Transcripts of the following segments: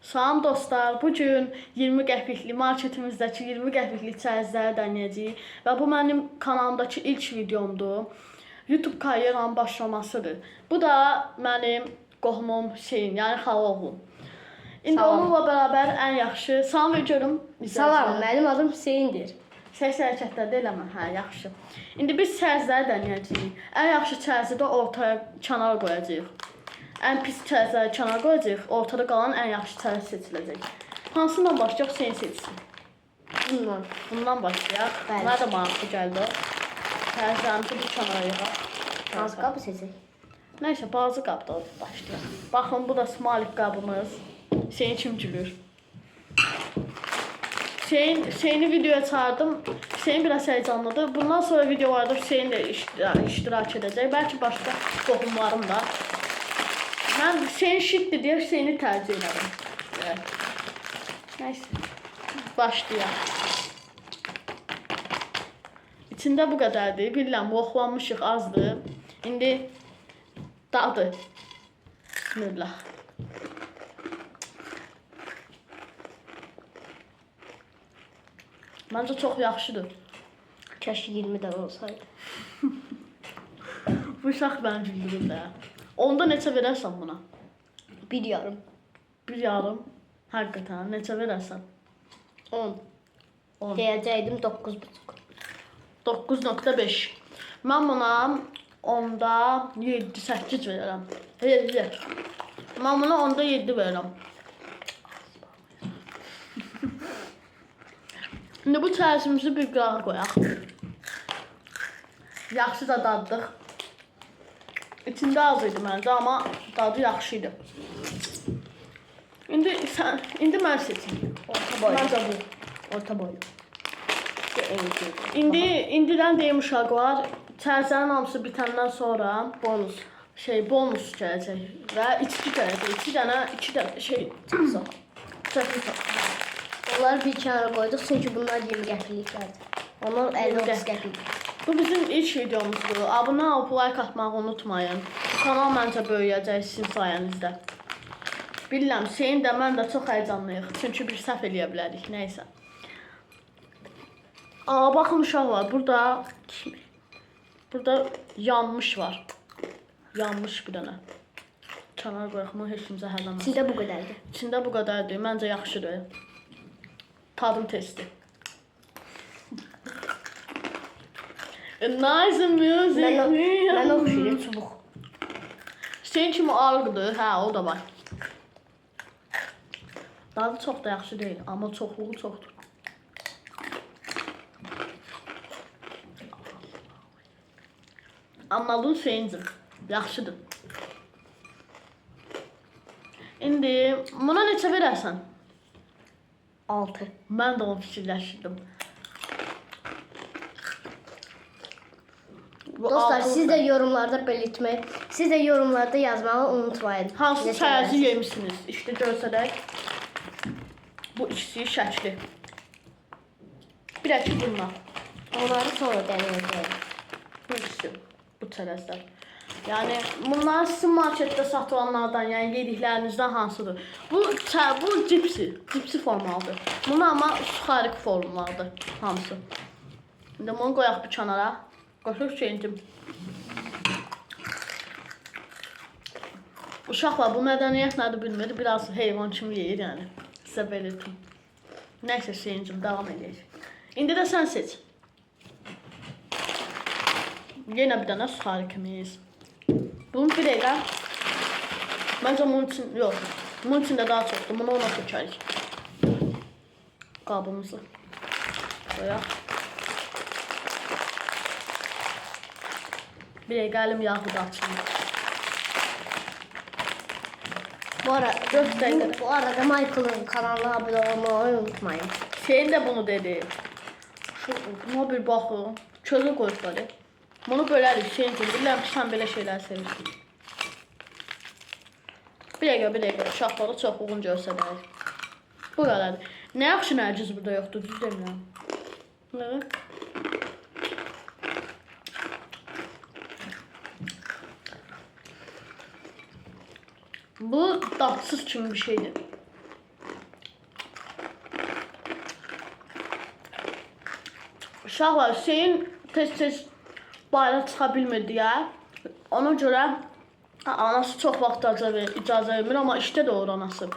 Salam dostlar, bugün 20 qəpikli marketimizdəki 20 qəpiklik çərezləri denəyəcəyik və bu mənim kanalımdakı ilk videomdur. YouTube karyeramın başlamasıdır. Bu da mənim qohumum Hüseyin, yəni xala oğlum. İndi onunla bərabər ən yaxşı, salam görüm. Salam, mənim adım Hüseyindir. Səs hərəkətləri eləmə, hə, yaxşı. İndi biz çərezləri denəyəcəyik. Ən yaxşı çərezi də ortaya kənara qoyacağıq. Ən pis çərezləri kənara qoyacağıq, ortada qalan ən yaxşı çərez seçiləcək. Hansından başlayaq, Hüseyin seçsin. Bundan başlayaq. Mənə də maraqlı gəldi o. Çərezlərimizi bir kənara yığaq. Hansı qabı seçək? Nəysə, bazı qabda başlayaq. Baxın, bu da smalik qabımız. Hüseyin kim gülür? Hüseyin'i videoya çağırdım. Hüseyin biraz heyecanlıdır. Bundan sonra videolarda Hüseyin de iştirak edəcək. Belki başka qohumlarım da. Ben Hüseyin şitdir diye Hüseyin'i tercih ederim. Evet. Neyse. Başlayalım. İçinde bu kadardı. Bilmem, boxlanmışıq azdır. İndi dadı. Bismillah. Bence çok yaxşıdır. Keşke 20 tane olsaydı. Bu uşaq bəni güldürür də. Onda neçə verərsən buna? Bir yarım. Bir yarım. Həqiqətən neçə verərsən? 10. 10. Deyəcəkdim 9,5. 9.5. Mən buna onda 7-8 verərəm. 7. Mən buna onda 7 verərəm. İndi bu çərezimizi bir qırağa qoyaq. Yaxşı da daddıq. İçində az idi məncə, amma dadı yaxşı idi. İndi mən seçim. Orta boy. Məncə bu. Orta boy. İndidən deyim uşaqlar, çərezlərin hamısı bitəndən sonra Bonus. bonus gələcək və içki gələcək. 2 dənə çıxacaq. Onları bir kenara koyduk çünkü bunlar 20 qəpikliklərdir. Onlar 50-30 qəpik. Bu bizim ilk videomuzdur. Abunə olub like atmağı unutmayın. Bu kanal məncə böyüyəcək sizin sayənizdə. Bilirəm, Hüseyin də mən də çox heyecanlıyıq. Çünki bir səhv eləyə bilərik, nəysə. Baxın uşaqlar, burada yanmış var. Yanmış bir dənə. Kənar qoyaq, bunu heç kimsə həlləməz. İçində bu qədərdir. İçində bu qədərdir. Məncə yaxşıdır. Tadım testi. Nice music. Mən oxşuyur çubuq. Hüseyin kimi ağırdır. Hə, o da var. Dadı çox da yaxşı deyil, amma çoxluğu çoxdur. Anladın Hüseyincim. Yaxşıdır. İndi buna neçə verərsən? 6. Mən də onu fikirləşirdim. Dostlar, siz de yorumlarda belirtmeyi, siz de yorumlarda yazmağı unutmayın. Hansı çərezi yemişsiniz? İşte görsədək. Bu ikisi şəkli. Bir əki bunlar. Onları sonra deneyeceğim. Bu ikisi. Bu çərezlər. Yani bunlar sizin marketdə satılanlardan, yani yediklərinizdən hansıdır? Bu cipsi formalıdır. Bunlar ama suxarik formlardır hamısı. İndi bunu qoyaq bir kənara. Qoşur Hüseyincim. Uşaqlar bu mədəniyyət nədir bilmir. Biraz heyvan kimi yeyir yani. Sizə belirtim. Nəysə Hüseyincim, devam edək. İndi də sən seç. Yenə bir dənə suxarikimiz. Bunun bir dəqiqə. Məncə bunun üçün, yox. Bunun içində daha çoxdur. Bunu ona tökərik. Qabımızı qoyaq. Bir dəqiqə əlim yağı da açılır. Bu arada Michael'ın kanalına abone olmayı unutmayın. Hüseyin de bunu dedi. Buna bir baxın. Közü qoysadı. Bunu bölərik Hüseyincim. Bilirəm ki, sən belə şeylər sevirsin. Bir dəqiqə. Uşaqları çox uyğun görsədək. Bu qədərdir. Nə yaxşı nərciz burada yoxdur, düz demirəm. Nə? Bu dadsız kimi bir şeydir. Uşaqlar, Hüseyin tez-tez bayra çıxa bilmir deyə, ona görə anası çox vaxt icazə vermir, amma işdə də olur anası.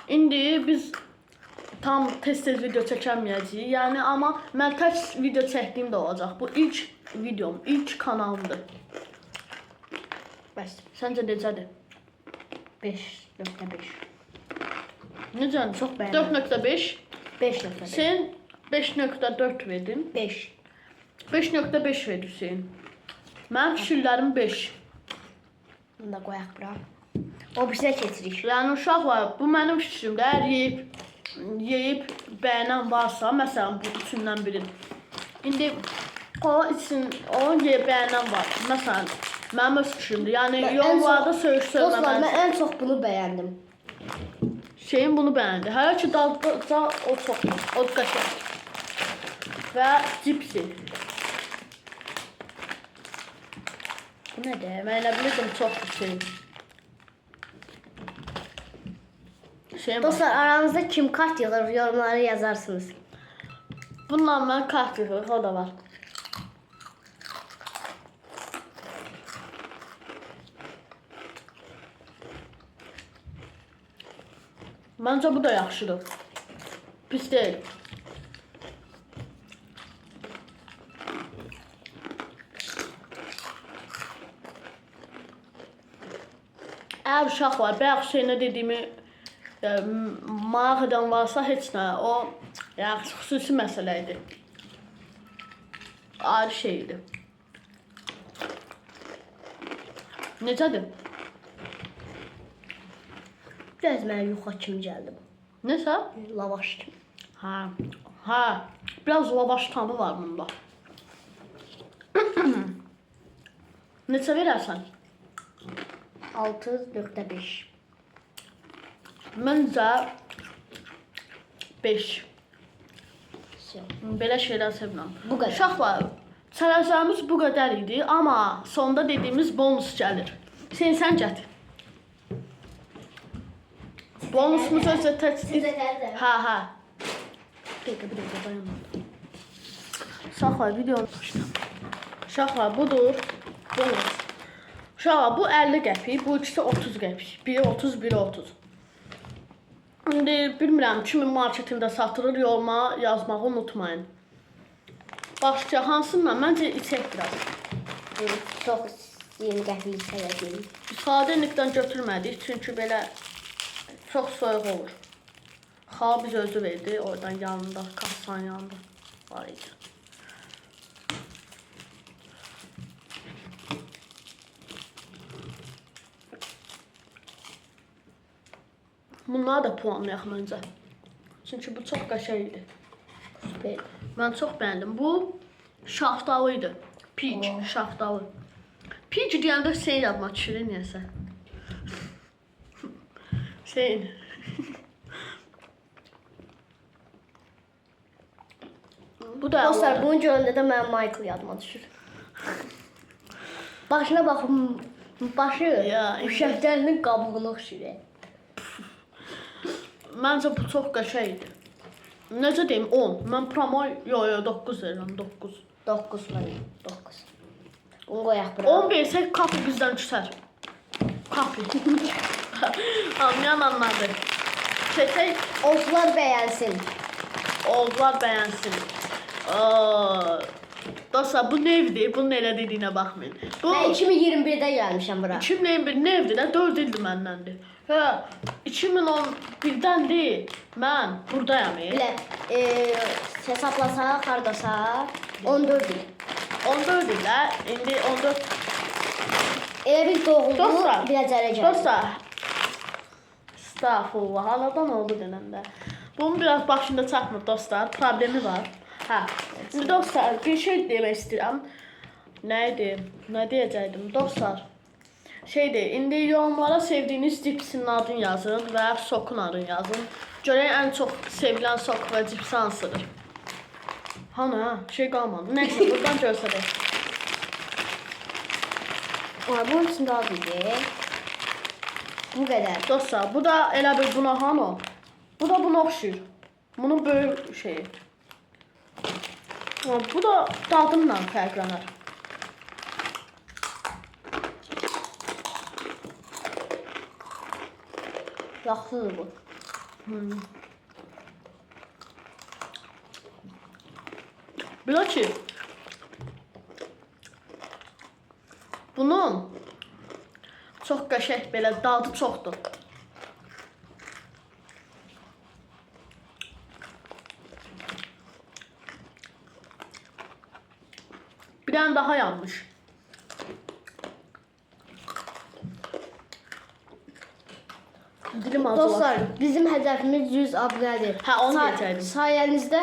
İndi biz tam tez-tez video çəkəməyəcəyik, yəni amma mən tək video çəkdiyim də olacaq. Bu ilk videom, ilk kanalımdır. Bəs Səncə necədir? 5.5. Necədir? Çox bəyəndim. 4.5. 5.5. Sen 5.4 verdin. 5. 5.5 verdi Hüseyin. Mənim fikirlərim 5. Bunu da qoyaq bura. O bizə keçirik. Yəni uşaqlar, bu mənim fikrimdir. Əgər yeyib bəyənən varsa, məsələn bu üçündən biri. İndi o yeyib bəyənən var. Məsələn, mənim öz fikrimdir. Yəni yollarda söyüş-söymədən. Dostlar, mən ən çox bunu bəyəndim. Şeyin bunu bəyəndi. Hələ ki dadda o çoxdur. O qəşəng. Və cipsi. Bu nədir? Mən elə bilirdim çoxdur şeyin. Şeyin var. Dostlar, aranızda kim kart yığır, yorumlara yazarsınız. Bununla mən kart yığırıq, o da var. Məncə bu da yaxşıdır. Pis deyil. Əgər uşaqlar, bayaq Hüseynə dediyimi maraq edən varsa heç nə, o xüsusi məsələ idi. Ayrı şey idi. Necədir? Biraz mənə yuxa kimi gəldi bu. Nəsə? Lavaş kimi. Hə. Biraz lavaş tamı var bunda. Neçə verərsən? 6.5. Məncə 5. Все. Belə şeylər sevirəm. Bu qədər. Uşaqlar, çərəzlərimiz bu qədər idi, amma sonda dediyimiz bonus gəlir. Sən gətir. Bonusumuz özə Sizə gəldi. Hə. Bir dəqiqə dayanmadı. Uşaqlar, videonu başlayalım. Uşaqlar, budur bonus. Uşaqlar, bu 50 qəpik, bu ikisi 30 qəpik. Biri 30, biri 30. İndi bilmirəm kimin marketində satılır, yoruma yazmağı unutmayın. Başqa hansından? Məncə içək biraz. Çox yeni qəpik sələdim. Biz xaladenikdən götürmədik, çünki belə çox soyuq olur. Xala biz özü verdi, oradan yanında, kassanın yanında var idi. Bunları da puanlayaq məncə. Çünki bu çox qəşəng idi. Süper. Mən çox bəyəndim. Bu şaftalı idi. Peach, şaftalı. Peach deyəndə Hüseyin yadıma düşür, niyəsə. Hüseyin. Bu da Dostlar, bunu görəndə də mənim Michael yadıma düşür. Başına baxın, başı Ya, bu şəftəlinin qabığına oxşayır. Məncə bu çox qəşəng idi. Necə deyim, 10. Mən promo, 9 verirəm, 9. 9 verin, 9. Bunu qoyaq bura. 10 versək, kapi bizdən küsər. Kapi. Anlayan anladı. Keçək, Olsular bəyənsin. oldular bəyənsin. Dostlar, bu nevdir, bunun elə dediyinə baxmayın. Bu Mən 2021-də gəlmişəm bura. 2001 nevdir də, 4 ildir məndəndir. Hə, 2011-dəndir, mən buradayam. Belə, hesablasaq, hardasa 14 il. 14 ildə, indi 14... Elə bir doğuldu, Dostlar, biləcərə gəldi. Dostlar, estağfurullah, haladan oldu denəndə. Bunun biraz başında çatmır dostlar, problemi var. Hə, indi dostlar, bir şey demək istəyirəm. Nə idi? Nə deyəcəkdim? Dostlar, indi yorumlara sevdiyiniz cipsin adını yazın və sokun adını yazın. Görək ən çox sevilən sok və cips hansıdır. Hana, şey qalmadı. Nəysə, buradan görsədək. Bunun içində az idi. Bu qədər. Dostlar, bu da elə bir buna hano. Bu da buna oxşayır. Bunun böyük şeyi. Bu da dadımla fərqlənər. Yaxşıdır bu. Belə ki, bunun çox qəşəng belə dadı çoxdur. Bir dənə daha yanmış. Dilim acılar. Dostlar, bizim hədəfimiz 100 abunədir. Hə, onu deyəcəkdim. Sayənizdə,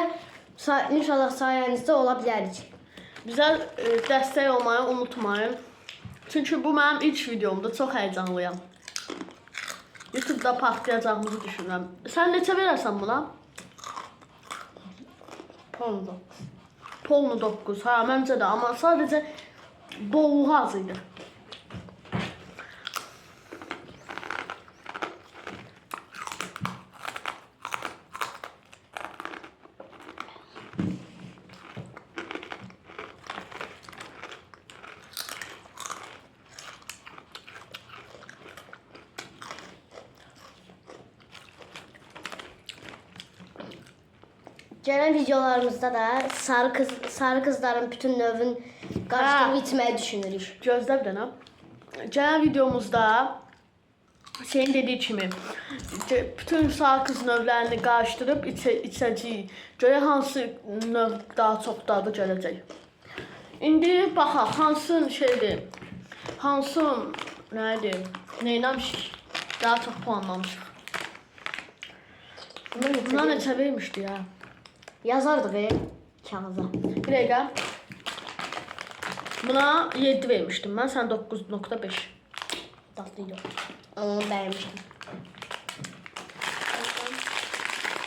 inşallah sayənizdə ola bilərik. Bizə dəstək olmayı unutmayın. Çünki bu mənim ilk videomdur. Çox həyəcanlıyam. YouTube'da partlayacağımızı düşünürəm. Sən neçə verərsən buna? Polnu. Polnu 9. Hə, məncə də. Amma sadəcə bolluğu az idi. Gələn videolarımızda da sarı qızların bütün növün qarışdırıb içməyi düşünürük. Gözlə bir dənə. Gələn videomuzda senin dediği kimi bütün sarı qız növlərini qarışdırıb içəcəyik. Görək hansı növ daha çox dadı gələcək. İndi baxaq hansı şeydir. Hansı nədir? Neyləmişik? Daha çox puanlamışıq. Buna neçə vermişdi ya? Yazardıq kağıza. Bir dəqiqə. Buna 7 vermişdim mən, sən 9.5. Tatlıydı. Onu bəyənmişdim.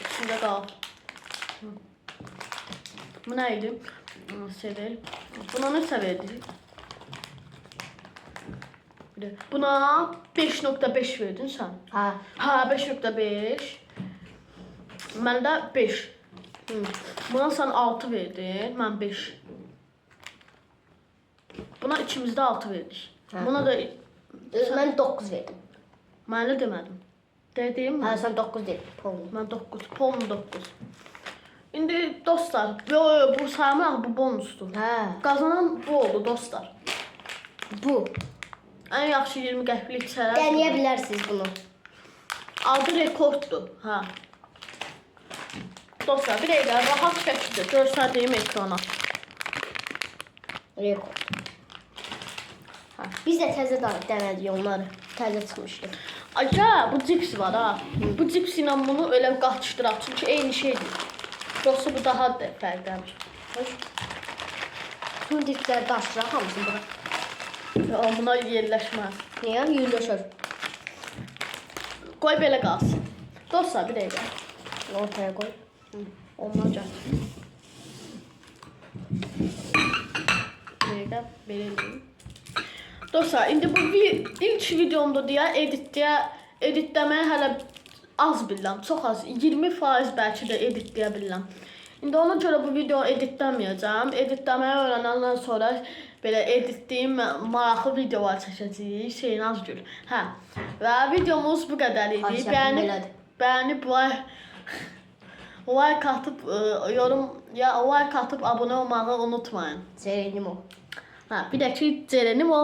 İçində qal. Bu nə idi? Sevil. Buna neçə verdik? Buna 5.5 verdin sən. Ha. Ha, 5.5. Məndə 5. Buna sən 6 verdin, mən 5. Buna ikimiz də 6 verdik. Buna da Mən 9 verdim. mən də demədim. Dedim Ha, mən. sən 9 dedin. Polnu. Mən 9, polnu 9. İndi dostlar, bu saymaq bu bonusdur. Hə. Qazanan bu oldu dostlar. Bu. Ən yaxşı 20 qəpiklik çərəz. Deneyə bilərsiniz bunu. Adı rekorddur. Ha. Dostlar, bir dəqiqə rahat şəkildə göstərdiyim ekrana. Rekord. Biz də təzə dənədik onları. Təzə çıxmışdı. Aca, bu cips var ha. Bu cips ilə bunu elə qaçışdıraq. Çünki eyni şeydir. Yoxsa bu daha da fərqlənir. Bütün dipləri daşıraq hamısını bura. Buna yerləşməz. Niyə? Yüzləşər. Qoy belə qalsın. Dostlar, bir dəqiqə. Ortaya qoy. Ondan gəl. Bir dəqiqə, belə eləyim. Dostlar, indi bu ilk videomda deyə editləməyə hələ az bilirəm, çox az. 20% bəlkə də editləyə bilirəm. İndi ona görə bu video editləməyəcəm. Editləməyi öyrənəndən sonra belə editləyim maraqlı videolar çəkəcəyik. Şeynaz Gül. Hə. Və videomuz bu qədər idi. Bəyənib like atıp like atıp abone olmağı unutmayın. Zeynimo. Ha, bir dəkə Cerenimo.